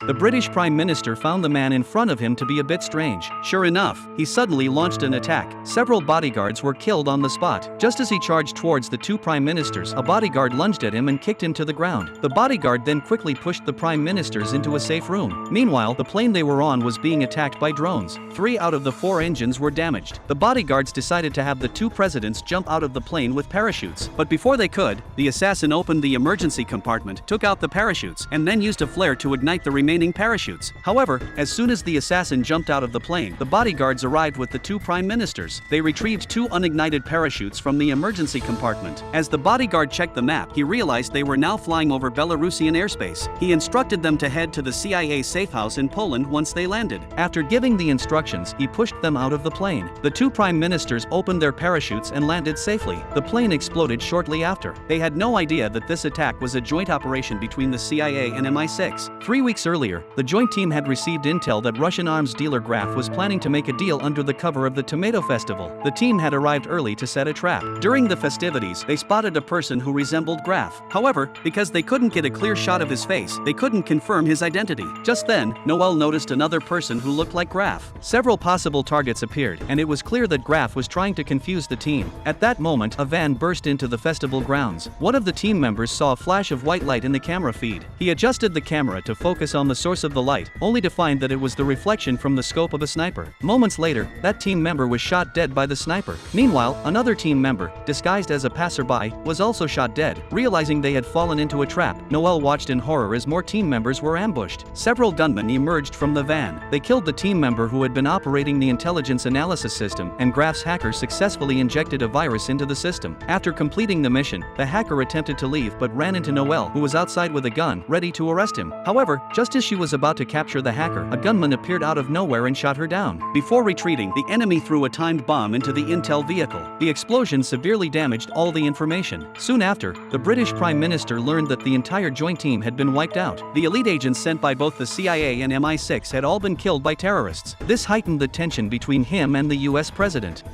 The British Prime Minister found the man in front of him to be a bit strange. Sure enough, he suddenly launched an attack. Several bodyguards were killed on the spot. Just as he charged towards the two prime ministers, a bodyguard lunged at him and kicked him to the ground. The bodyguard then quickly pushed the prime ministers into a safe room. Meanwhile, the plane they were on was being attacked by drones. 3 out of the 4 engines were damaged. The bodyguards decided to have the two presidents jump out of the plane with parachutes. But before they could, the assassin opened the emergency compartment, took out the parachutes, and then used a flare to ignite the remaining parachutes. However, as soon as the assassin jumped out of the plane, the bodyguards arrived with the two prime ministers. They retrieved 2 unignited parachutes from the emergency compartment. As the bodyguard checked the map, he realized they were now flying over Belarusian airspace. He instructed them to head to the CIA safehouse in Poland once they landed. After giving the instructions, he pushed them out of the plane. The two prime ministers opened their parachutes and landed safely. The plane exploded shortly after. They had no idea that this attack was a joint operation between the CIA and MI6. 3 weeks earlier, the joint team had received intel that Russian arms dealer Graf was planning to make a deal under the cover of the Tomato Festival. The team had arrived early to set a trap. During the festivities, they spotted a person who resembled Graf. However, because they couldn't get a clear shot of his face, they couldn't confirm his identity. Just then, Noel noticed another person who looked like Graf. Several possible targets appeared, and it was clear that Graf was trying to confuse the team. At that moment, a van burst into the festival grounds. One of the team members saw a flash of white light in the camera feed. He adjusted the camera to focus on the source of the light, only to find that it was the reflection from the scope of a sniper. Moments later, that team member was shot dead by the sniper. Meanwhile, another team member, disguised as a passerby, was also shot dead. Realizing they had fallen into a trap, Noel watched in horror as more team members were ambushed. Several gunmen emerged from the van. They killed the team member who had been operating the intelligence analysis system, and Graf's hacker successfully injected a virus into the system. After completing the mission, the hacker attempted to leave but ran into Noel, who was outside with a gun, ready to arrest him. However, just as she was about to capture the hacker, a gunman appeared out of nowhere and shot her down. Before retreating, the enemy threw a timed bomb into the intel vehicle. The explosion severely damaged all the information. Soon after, the British Prime Minister learned that the entire joint team had been wiped out. The elite agents sent by both the CIA and MI6 had all been killed by terrorists. This heightened the tension between him and the US president.